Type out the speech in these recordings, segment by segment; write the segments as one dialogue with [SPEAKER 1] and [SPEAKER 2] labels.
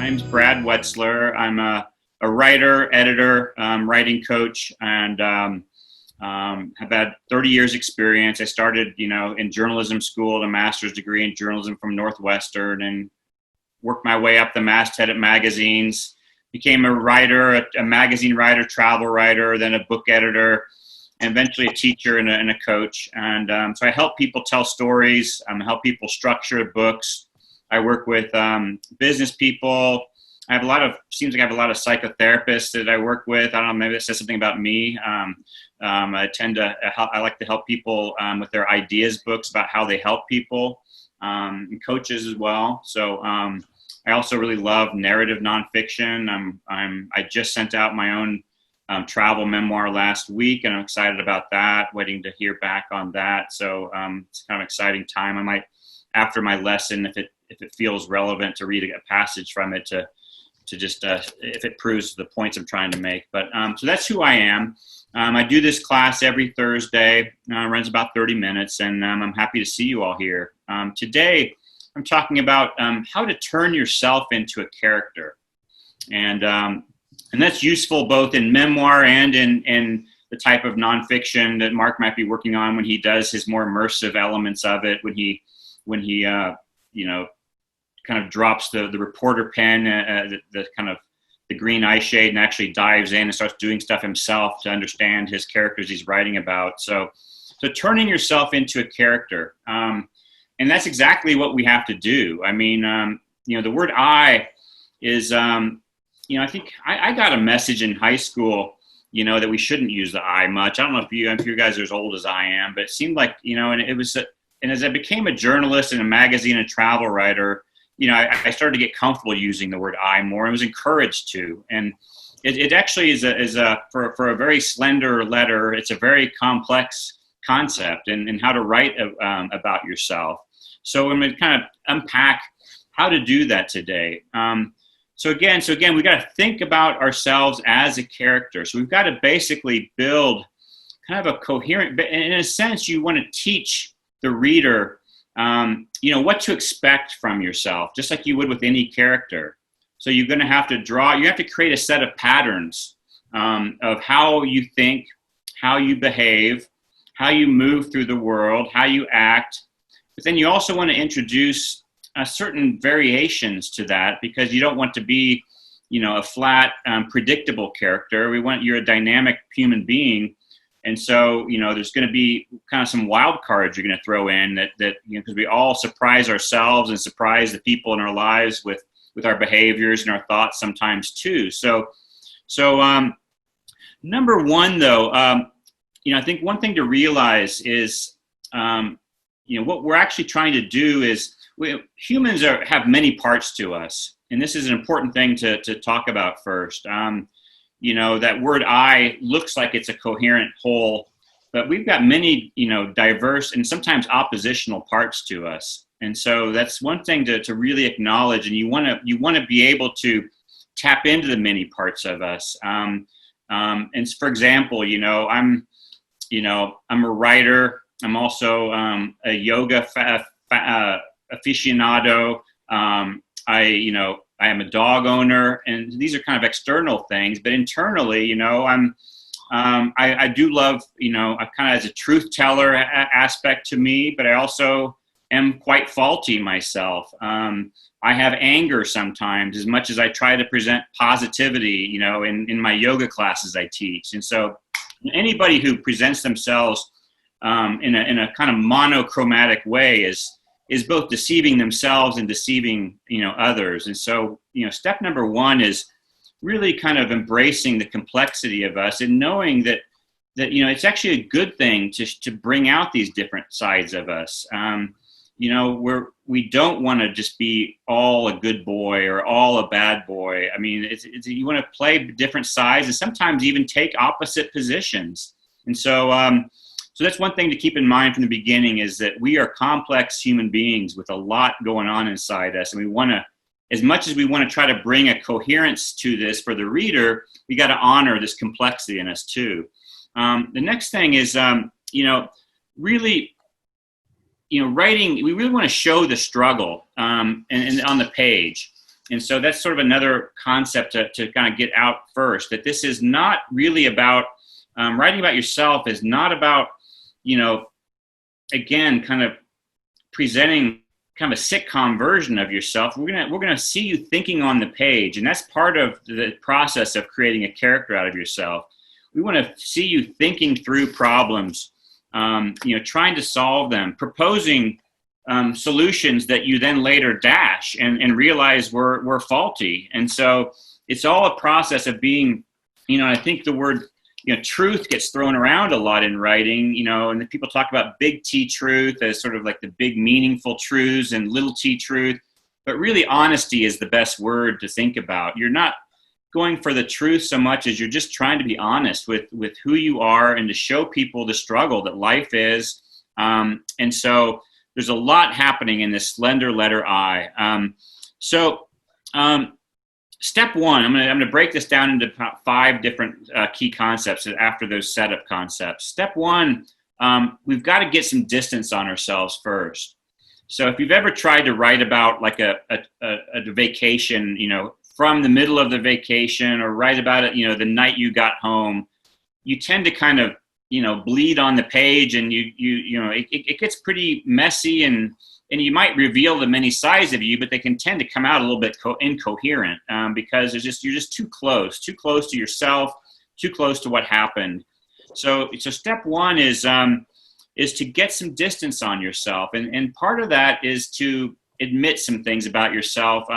[SPEAKER 1] name's Brad Wetzler. I'm a writer, editor, writing coach, and have had 30 years experience. I started, in journalism school, a master's degree in journalism from Northwestern, and worked my way up the masthead at magazines. Became a writer, a magazine writer, travel writer, then a book editor, and eventually a teacher and a coach. And so I help people tell stories, help people structure books. I work with business people. Seems like I have a lot of psychotherapists that I work with. I don't know, maybe it says something about me. I like to help people with their ideas books about how they help people, and coaches as well. So I also really love narrative nonfiction. I just sent out my own travel memoir last week, and I'm excited about that, waiting to hear back on that. So it's kind of an exciting time. I might, after my lesson, if it feels relevant, to read a passage from it to just, if it proves the points I'm trying to make. But so that's who I am. I do this class every Thursday. Runs about 30 minutes, and I'm happy to see you all here. Today, I'm talking about how to turn yourself into a character. And that's useful both in memoir and in the type of nonfiction that Mark might be working on when he does his more immersive elements of it, when he kind of drops the reporter pen, the kind of the green eye shade, and actually dives in and starts doing stuff himself to understand his characters he's writing about. So turning yourself into a character, and that's exactly what we have to do. I mean, the word I is, I think I got a message in high school, that we shouldn't use the I much. I don't know if you guys are as old as I am, but it seemed like, and it was, and as I became a journalist and a magazine and travel writer, I started to get comfortable using the word I more, and was encouraged to. And it actually is for a very slender letter, it's a very complex concept and how to write about yourself. So I'm going to kind of unpack how to do that today. So again, we've got to think about ourselves as a character. So we've got to basically build kind of a coherent, but in a sense, you want to teach the reader what to expect from yourself, just like you would with any character. So you're going to have to you have to create a set of patterns of how you think, how you behave, how you move through the world, how you act. But then you also want to introduce certain variations to that, because you don't want to be, a flat, predictable character. You're a dynamic human being. And so, there's going to be kind of some wild cards you're going to throw in that because we all surprise ourselves and surprise the people in our lives with our behaviors and our thoughts sometimes too. So number one, though, I think one thing to realize is, what we're actually trying to do is humans have many parts to us. And this is an important thing to talk about first. That word I looks like it's a coherent whole, but we've got many, diverse and sometimes oppositional parts to us. And so that's one thing to really acknowledge. And you want to be able to tap into the many parts of us. And for example, I'm a writer. I'm also a yoga aficionado. I am a dog owner, and these are kind of external things. But internally, I do love, I kind of as a truth teller aspect to me, but I also am quite faulty myself. I have anger sometimes, as much as I try to present positivity, in my yoga classes I teach. And so anybody who presents themselves in a kind of monochromatic way is both deceiving themselves and deceiving, others. And so, step number one is really kind of embracing the complexity of us and knowing that it's actually a good thing to bring out these different sides of us. We don't want to just be all a good boy or all a bad boy. I mean, you want to play different sides and sometimes even take opposite positions. And so, so that's one thing to keep in mind from the beginning, is that we are complex human beings with a lot going on inside us. And we want to, as much as we want to try to bring a coherence to this for the reader, we got to honor this complexity in us too. The next thing is, really, writing, we really want to show the struggle and on the page. And so that's sort of another concept to kind of get out first, that this is not really about, writing about yourself is not about, again, kind of presenting kind of a sitcom version of yourself. We're gonna see you thinking on the page, and that's part of the process of creating a character out of yourself. We want to see you thinking through problems, trying to solve them, proposing solutions that you then later dash and realize were faulty. And so it's all a process of being, I think the word, truth gets thrown around a lot in writing, and people talk about big T truth as sort of like the big meaningful truths and little T truth. But really, honesty is the best word to think about. You're not going for the truth so much as you're just trying to be honest with who you are and to show people the struggle that life is. And so there's a lot happening in this slender letter I. Step one, I'm going to break this down into 5 different key concepts after those setup concepts. Step one, we've got to get some distance on ourselves first. So if you've ever tried to write about like a vacation, from the middle of the vacation, or write about it, the night you got home, you tend to kind of, bleed on the page, and it gets pretty messy, and you might reveal the many sides of you, but they can tend to come out a little bit incoherent because you're just too close to yourself, too close to what happened. So step one is to get some distance on yourself, and part of that is to admit some things about yourself,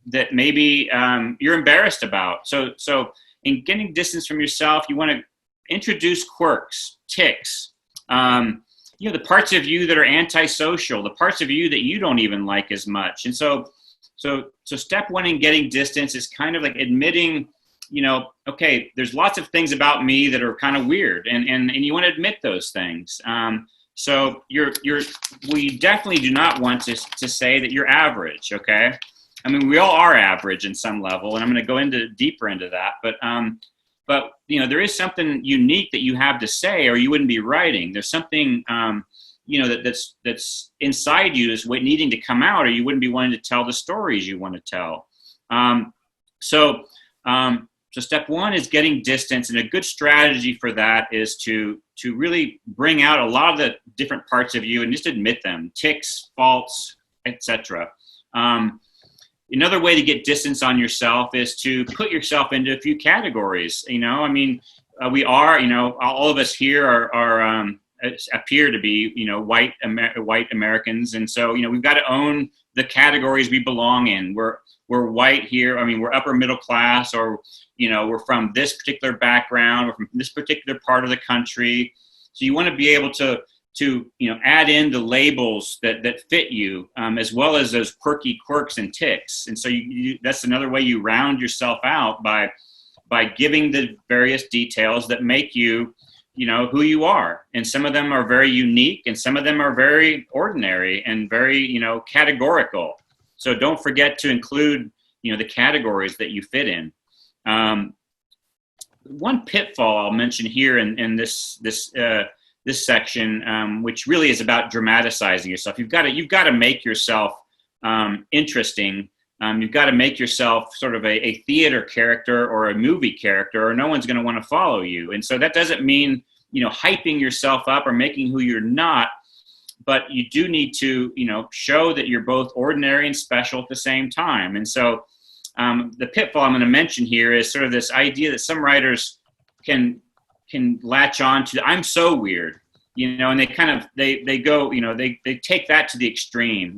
[SPEAKER 1] that maybe you're embarrassed about. So in getting distance from yourself, you want to introduce quirks, tics, the parts of you that are antisocial, the parts of you that you don't even like as much. And so step one in getting distance is kind of like admitting, okay, there's lots of things about me that are kind of weird, and you want to admit those things. So we definitely do not want to say that you're average, okay? I mean, we all are average in some level, and I'm going to go deeper into that. But there is something unique that you have to say, or you wouldn't be writing. There's something that's inside you that's needing to come out, or you wouldn't be wanting to tell the stories you want to tell. So step one is getting distance, and a good strategy for that is to really bring out a lot of the different parts of you and just admit them, tics, faults, etc. Another way to get distance on yourself is to put yourself into a few categories. We are, all of us here are appear to be, white Americans, and so we've got to own the categories we belong in. We're white here. I mean, we're upper middle class, or we're from this particular background, we're from this particular part of the country. So you want to be able to add in the labels that fit you, as well as those quirky quirks and tics. And so that's another way you round yourself out by giving the various details that make you, who you are. And some of them are very unique, and some of them are very ordinary and very, categorical. So don't forget to include, the categories that you fit in. One pitfall I'll mention here in this section, which really is about dramaticizing yourself. You've got to make yourself interesting. You've got to make yourself sort of a theater character or a movie character, or no one's going to want to follow you. And so that doesn't mean hyping yourself up or making who you're not, but you do need to show that you're both ordinary and special at the same time. And so the pitfall I'm going to mention here is sort of this idea that some writers can latch on to. I'm so weird, and they kind of they go, they take that to the extreme.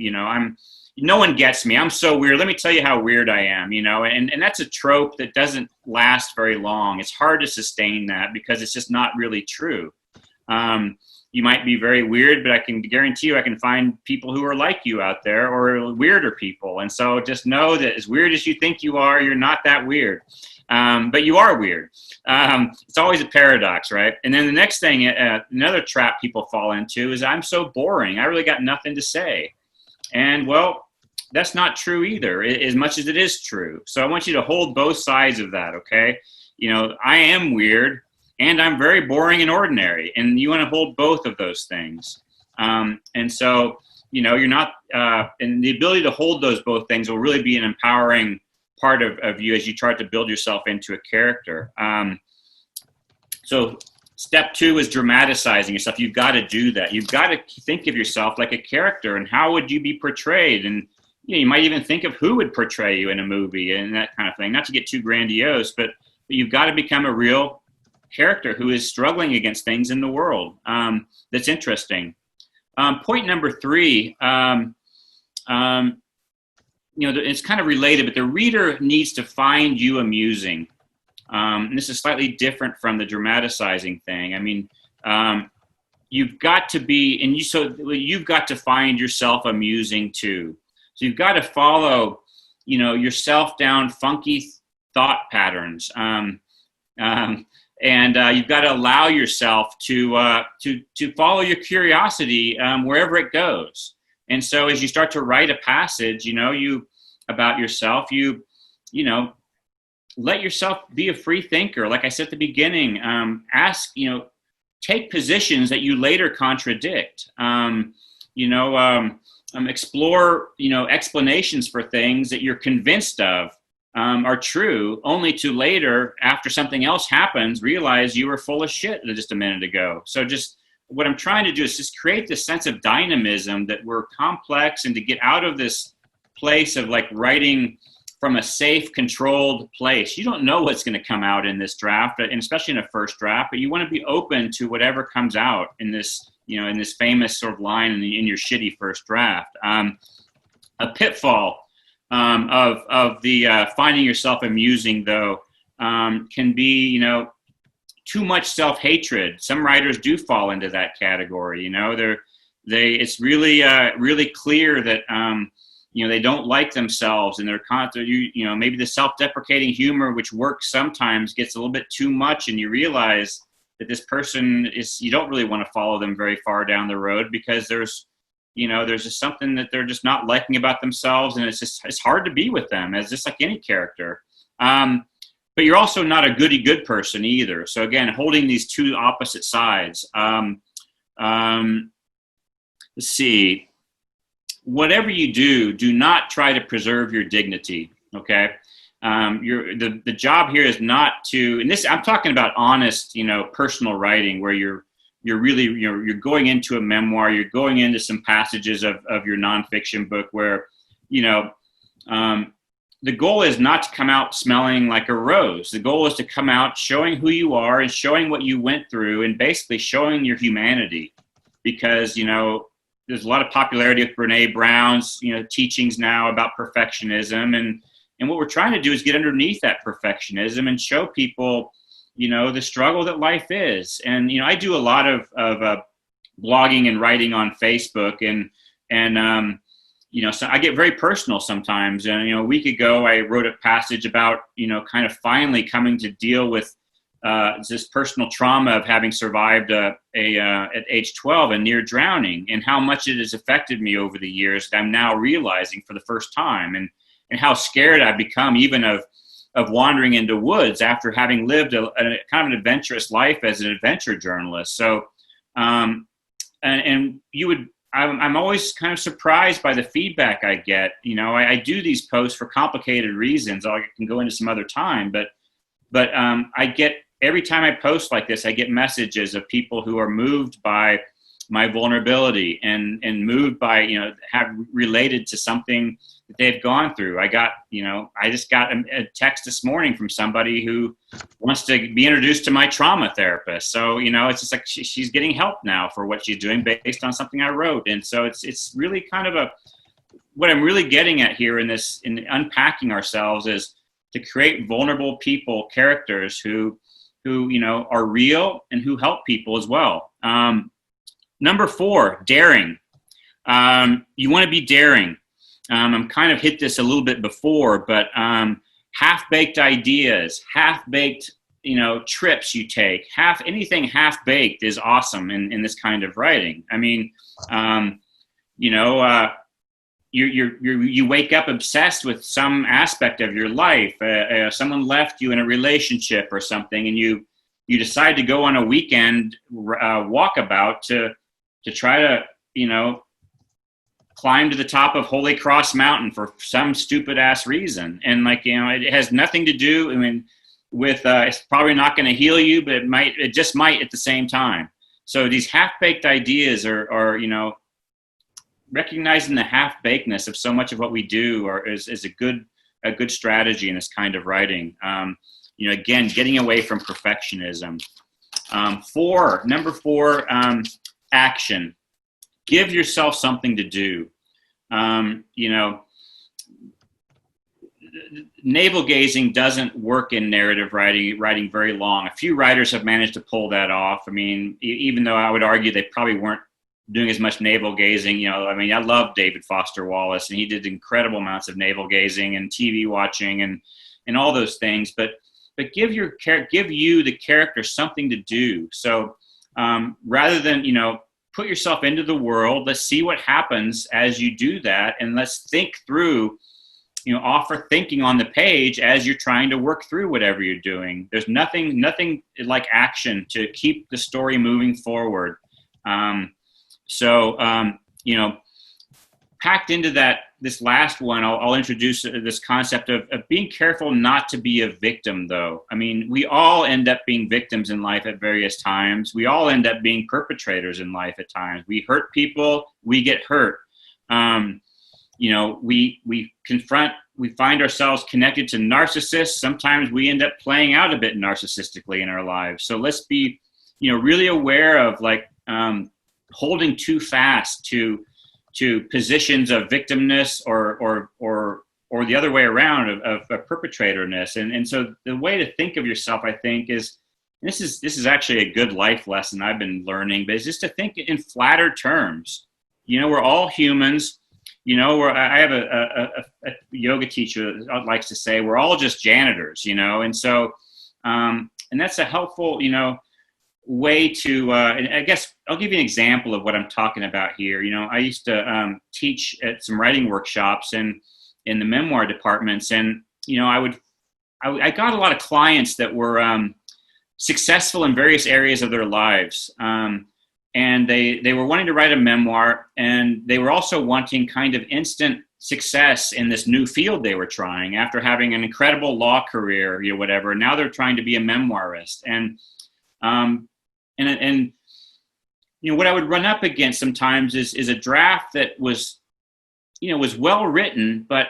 [SPEAKER 1] No one gets me. I'm so weird. Let me tell you how weird I am. And that's a trope that doesn't last very long. It's hard to sustain that because it's just not really true. You might be very weird, but I can guarantee you I can find people who are like you out there, or weirder people. And so just know that as weird as you think you are, you're not that weird. But you are weird. It's always a paradox, right? And then the next thing, another trap people fall into is I'm so boring. I really got nothing to say. And well, that's not true either, as much as it is true. So I want you to hold both sides of that, okay? I am weird, and I'm very boring and ordinary, and you want to hold both of those things. And so you're not, and the ability to hold those both things will really be an empowering part of you as you try to build yourself into a character. So step 2 is dramatizing yourself. You've got to do that. You've got to think of yourself like a character, and how would you be portrayed? And you might even think of who would portray you in a movie and that kind of thing. Not to get too grandiose, but you've got to become a real character who is struggling against things in the world that's interesting. Point number 3, it's kind of related, but the reader needs to find you amusing. And this is slightly different from the dramatizing thing. I mean, you've got to be, you've got to find yourself amusing too. So you've got to follow, yourself down funky thought patterns. And you've got to allow yourself to follow your curiosity wherever it goes. And so as you start to write a passage, about yourself, let yourself be a free thinker. Like I said at the beginning, take positions that you later contradict. Explore, explanations for things that you're convinced of are true, only to later, after something else happens, realize you were full of shit just a minute ago. So just what I'm trying to do is just create this sense of dynamism, that we're complex, and to get out of this place of like writing from a safe, controlled place. You don't know what's going to come out in this draft, and especially in a first draft, but you want to be open to whatever comes out in this, in this famous sort of line in your shitty first draft. A pitfall of the finding yourself amusing, though, can be, too much self-hatred. Some writers do fall into that category. It's really clear that they don't like themselves, and they're constantly, maybe the self-deprecating humor, which works sometimes, gets a little bit too much, and you realize that this person you don't really want to follow them very far down the road, because there's just something that they're just not liking about themselves, and it's hard to be with them, as just like any character. But you're also not a goody-good person either. So again, holding these two opposite sides. Let's see. Whatever you do not try to preserve your dignity. Okay. The job here is not to, and this, I'm talking about honest, personal writing, where you're really, you're going into a memoir, you're going into some passages of your nonfiction book where, the goal is not to come out smelling like a rose. The goal is to come out showing who you are and showing what you went through, and basically showing your humanity, because, there's a lot of popularity with Brene Brown's, teachings now about perfectionism. And what we're trying to do is get underneath that perfectionism and show people, the struggle that life is. And, I do a lot of blogging and writing on Facebook, and so I get very personal sometimes. And, a week ago, I wrote a passage about, kind of finally coming to deal with this personal trauma of having survived at age 12 a near drowning, and how much it has affected me over the years that I'm now realizing for the first time, and how scared I've become even of wandering into woods after having lived a kind of an adventurous life as an adventure journalist. So, I'm always kind of surprised by the feedback I get. I do these posts for complicated reasons. I can go into some other time, but I get, every time I post like this, I get messages of people who are moved by my vulnerability and moved by, have related to something that they've gone through. I just got a text this morning from somebody who wants to be introduced to my trauma therapist. So, it's just like she's getting help now for what she's doing based on something I wrote. And so it's really kind of what I'm really getting at here in unpacking ourselves is to create vulnerable people, characters who are real and who help people as well. Number 4, daring. You want to be daring. I'm kind of hit this a little bit before, but half-baked ideas, half-baked, trips you take, anything half-baked is awesome in this kind of writing. I mean, you wake up obsessed with some aspect of your life. Someone left you in a relationship or something, and you decide to go on a weekend walkabout to try to climb to the top of Holy Cross Mountain for some stupid ass reason. And like, you know, it has nothing to do, I mean, with, it's probably not going to heal you, but it just might at the same time. So these half-baked ideas are, you know, recognizing the half-bakedness of so much of what we do is a good strategy in this kind of writing. You know, again, getting away from perfectionism. Number four, action. Give yourself something to do. You know, navel gazing doesn't work in narrative writing very long. A few writers have managed to pull that off. I mean, even though I would argue they probably weren't doing as much navel gazing, you know, I mean, I love David Foster Wallace, and he did incredible amounts of navel gazing and TV watching and all those things, but give you, the character, something to do. So rather than, you know, put yourself into the world, let's see what happens as you do that, and let's think through, you know, offer thinking on the page as you're trying to work through whatever you're doing. There's nothing like action to keep the story moving forward. You know, packed into this last one, I'll introduce this concept of being careful not to be a victim, though. I mean, we all end up being victims in life at various times. We all end up being perpetrators in life at times. We hurt people, we get hurt. You know, we find ourselves connected to narcissists. Sometimes we end up playing out a bit narcissistically in our lives. So let's be, you know, really aware of like holding too fast to positions of victimness or the other way around of perpetratorness. And so the way to think of yourself, I think, is, this is actually a good life lesson I've been learning, but it's just to think in flatter terms. You know, we're all humans. You know, I have a yoga teacher that likes to say, we're all just janitors, you know? And so, and that's a helpful, you know, way to, and I guess I'll give you an example of what I'm talking about here. You know, I used to teach at some writing workshops and in the memoir departments. And, you know, I got a lot of clients that were successful in various areas of their lives. And they were wanting to write a memoir, and they were also wanting kind of instant success in this new field they were trying after having an incredible law career, you know, whatever. Now they're trying to be a memoirist. And you know, what I would run up against sometimes is a draft that was, you know, was well written, but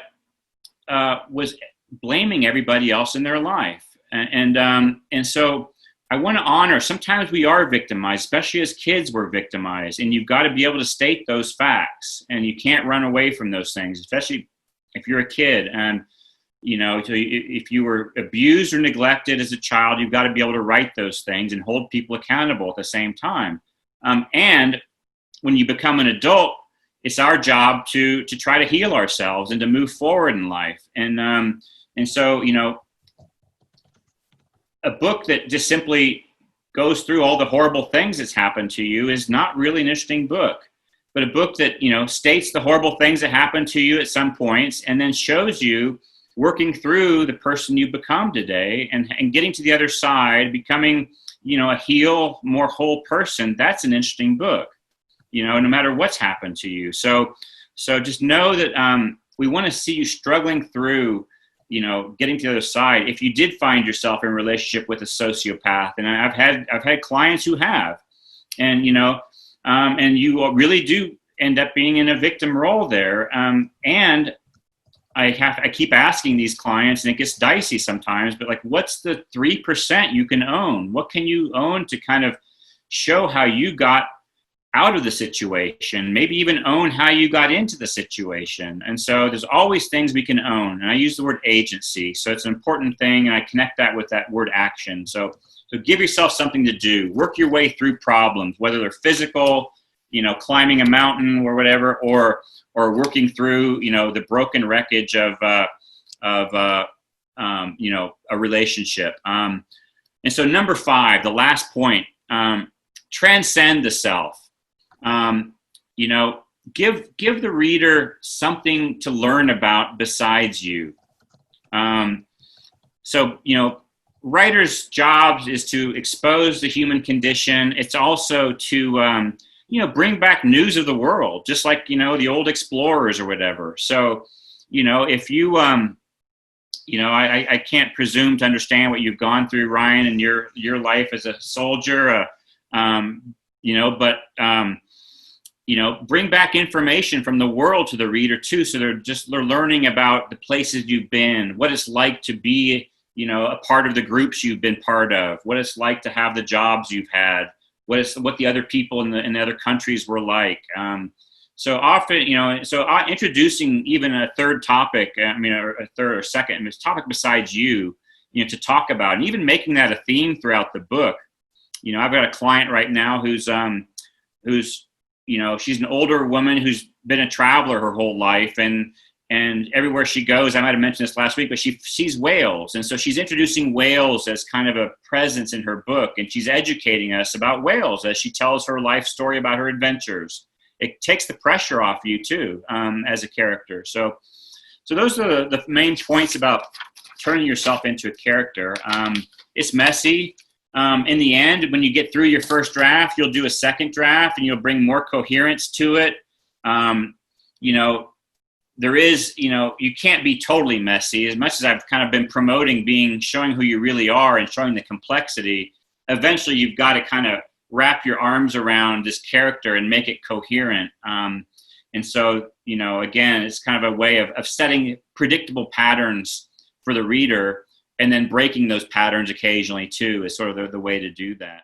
[SPEAKER 1] was blaming everybody else in their life. And so I want to honor, sometimes we are victimized, especially as kids we're victimized, and you've got to be able to state those facts, and you can't run away from those things, especially if you're a kid. And, you know, if you were abused or neglected as a child, you've got to be able to write those things and hold people accountable at the same time. And when you become an adult, it's our job to try to heal ourselves and to move forward in life. And so, you know, a book that just simply goes through all the horrible things that's happened to you is not really an interesting book. But a book that, you know, states the horrible things that happened to you at some points and then shows you working through the person you become today and getting to the other side, becoming, you know, a more whole person, that's an interesting book, you know, no matter what's happened to you. So just know that we want to see you struggling through, you know, getting to the other side. If you did find yourself in a relationship with a sociopath, and I've had clients who have, and, you know, and you really do end up being in a victim role there. And I keep asking these clients, and it gets dicey sometimes, but like, what's the 3% you can own? What can you own to kind of show how you got out of the situation, maybe even own how you got into the situation? And so there's always things we can own. And I use the word agency. So it's an important thing. And I connect that with that word action. So give yourself something to do, work your way through problems, whether they're physical, you know, climbing a mountain or whatever, or working through, you know, the broken wreckage of you know, a relationship. And so number 5, the last point, transcend the self. You know, give the reader something to learn about besides you. So, you know, writers' jobs is to expose the human condition. It's also to bring back news of the world, just like, the old explorers or whatever. So, if you, I can't presume to understand what you've gone through, Ryan, in your life as a soldier, bring back information from the world to the reader too. So they're learning about the places you've been, what it's like to be, a part of the groups you've been part of, what it's like to have the jobs you've had, what the other people in the other countries were like. So often, introducing even a third topic, or a third or second topic besides you, to talk about, and even making that a theme throughout the book. I've got a client right now who's she's an older woman who's been a traveler her whole life, and everywhere she goes, I might have mentioned this last week, but she sees whales. And so she's introducing whales as kind of a presence in her book, and she's educating us about whales as she tells her life story about her adventures. It takes the pressure off you too, as a character. So those are the main points about turning yourself into a character. It's messy. In the end, when you get through your first draft, you'll do a second draft and you'll bring more coherence to it. There is, you can't be totally messy. As much as I've kind of been promoting showing who you really are and showing the complexity, eventually you've got to kind of wrap your arms around this character and make it coherent. And so, again, it's kind of a way of setting predictable patterns for the reader, and then breaking those patterns occasionally too is sort of the way to do that.